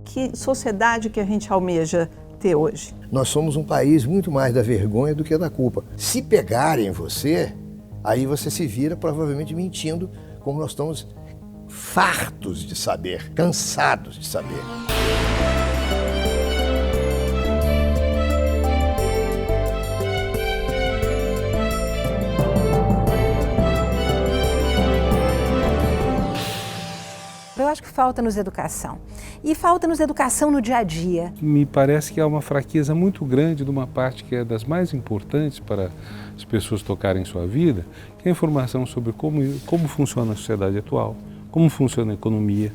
Que sociedade que a gente almeja ter hoje? Nós somos um país muito mais da vergonha do que da culpa. Se pegarem você, aí você se vira provavelmente mentindo, como nós estamos fartos de saber, cansados de saber. Eu acho que falta-nos educação. E falta-nos educação no dia a dia. Me parece que há uma fraqueza muito grande de uma parte que é das mais importantes para as pessoas tocarem sua vida, que é a informação sobre como funciona a sociedade atual, como funciona a economia,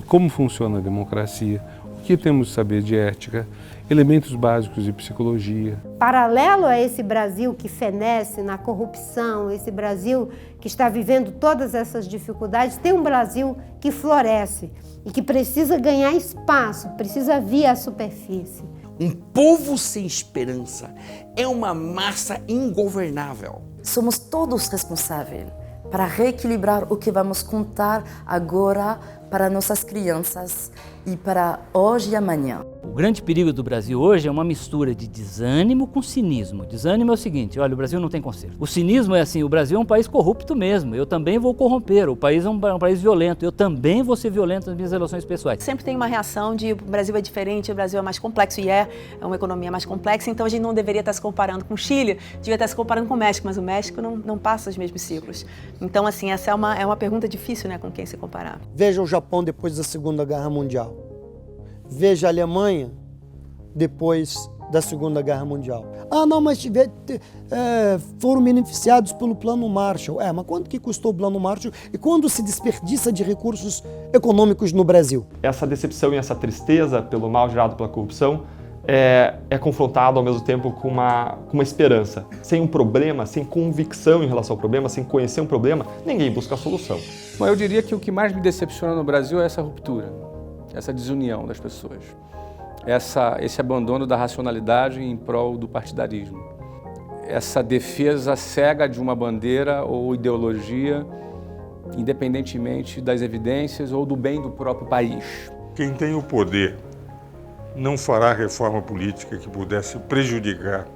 como funciona a democracia, o que temos de saber de ética, elementos básicos de psicologia. Paralelo a esse Brasil que fenece na corrupção, esse Brasil que está vivendo todas essas dificuldades, tem um Brasil que floresce e que precisa ganhar espaço, precisa vir à superfície. Um povo sem esperança é uma massa ingovernável. Somos todos responsáveis para reequilibrar o que vamos contar agora para nossas crianças e para hoje e amanhã. O grande perigo do Brasil hoje é uma mistura de desânimo com cinismo. Desânimo é o seguinte, olha, o Brasil não tem conserto. O cinismo é assim, o Brasil é um país corrupto mesmo, eu também vou corromper, o país é um país violento, eu também vou ser violento nas minhas relações pessoais. Sempre tem uma reação de o Brasil é diferente, o Brasil é mais complexo, e é uma economia mais complexa, então a gente não deveria estar se comparando com o Chile, devia estar se comparando com o México, mas o México não passa os mesmos ciclos. Então, assim, essa é uma pergunta difícil, né, com quem se comparar. Veja o Japão depois da Segunda Guerra Mundial. Veja a Alemanha depois da Segunda Guerra Mundial. Ah, não, mas foram beneficiados pelo Plano Marshall. Mas quanto que custou o Plano Marshall e quando se desperdiça de recursos econômicos no Brasil? Essa decepção e essa tristeza pelo mal gerado pela corrupção é confrontado ao mesmo tempo com uma esperança. Sem um problema, sem convicção em relação ao problema, sem conhecer um problema, ninguém busca a solução. Bom, eu diria que o que mais me decepciona no Brasil é essa ruptura, essa desunião das pessoas, esse abandono da racionalidade em prol do partidarismo, essa defesa cega de uma bandeira ou ideologia, independentemente das evidências ou do bem do próprio país. Quem tem o poder não fará reforma política que pudesse prejudicar.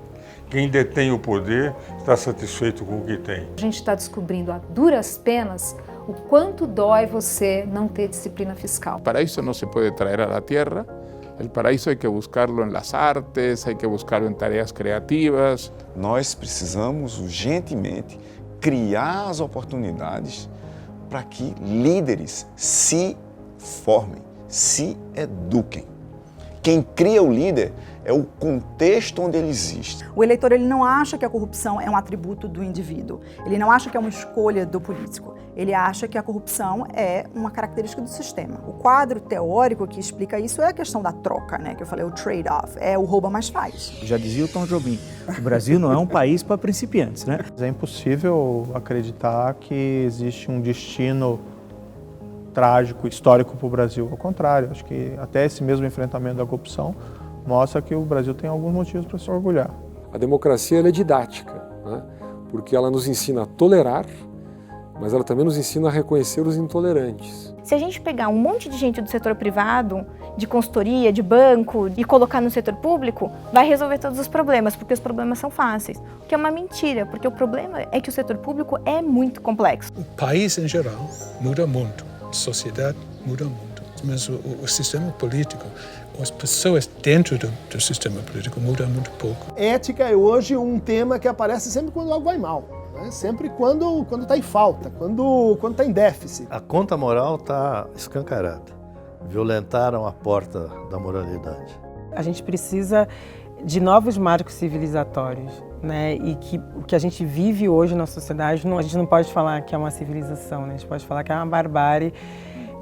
Quem detém o poder está satisfeito com o que tem. A gente está descobrindo a duras penas o quanto dói você não ter disciplina fiscal. O paraíso não se pode trazer à terra. O paraíso hay que buscarlo nas artes, hay que buscarlo em tarefas criativas. Nós precisamos urgentemente criar as oportunidades para que líderes se formem, se eduquem. Quem cria o líder é o contexto onde ele existe. O eleitor ele não acha que a corrupção é um atributo do indivíduo. Ele não acha que é uma escolha do político. Ele acha que a corrupção é uma característica do sistema. O quadro teórico que explica isso é a questão da troca, né? Que eu falei, o trade-off. É o rouba mais faz. Já dizia o Tom Jobim, o Brasil não é um país para principiantes, né? É impossível acreditar que existe um destino trágico, histórico para o Brasil. Ao contrário, acho que até esse mesmo enfrentamento da corrupção mostra que o Brasil tem alguns motivos para se orgulhar. A democracia ela é didática, né? Porque ela nos ensina a tolerar, mas ela também nos ensina a reconhecer os intolerantes. Se a gente pegar um monte de gente do setor privado, de consultoria, de banco, e colocar no setor público, vai resolver todos os problemas, porque os problemas são fáceis. O que é uma mentira, porque o problema é que o setor público é muito complexo. O país em geral muda muito, a sociedade muda muito, mas o sistema político, as pessoas dentro do sistema político mudam muito pouco. Ética é hoje um tema que aparece sempre quando algo vai mal. Sempre quando está em falta, quando está em déficit. A conta moral está escancarada. Violentaram a porta da moralidade. A gente precisa de novos marcos civilizatórios, né? E que o que a gente vive hoje na sociedade, a gente não pode falar que é uma civilização, né? A gente pode falar que é uma barbárie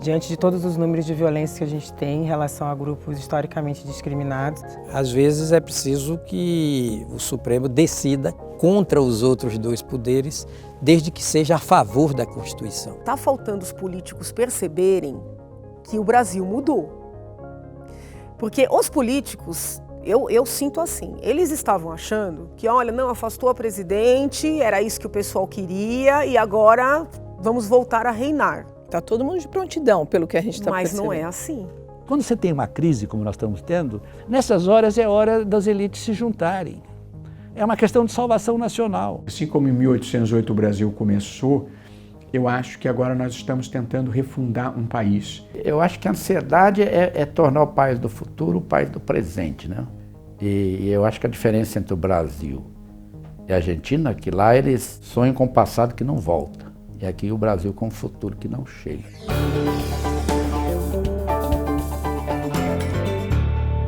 diante de todos os números de violência que a gente tem em relação a grupos historicamente discriminados. Às vezes é preciso que o Supremo decida contra os outros dois poderes, desde que seja a favor da Constituição. Está faltando os políticos perceberem que o Brasil mudou. Porque os políticos, eu sinto assim, eles estavam achando que, olha, não, afastou a presidente, era isso que o pessoal queria e agora vamos voltar a reinar. Está todo mundo de prontidão, pelo que a gente está percebendo. percebendo. Mas não é assim. Quando você tem uma crise como nós estamos tendo, nessas horas é hora das elites se juntarem. É uma questão de salvação nacional. Assim como em 1808 o Brasil começou, eu acho que agora nós estamos tentando refundar um país. Eu acho que a ansiedade é tornar o país do futuro o país do presente, né? E eu acho que a diferença entre o Brasil e a Argentina é que lá eles sonham com o passado que não volta. E aqui o Brasil com o futuro que não chega.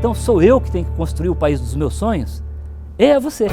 Então sou eu que tenho que construir o país dos meus sonhos? É você.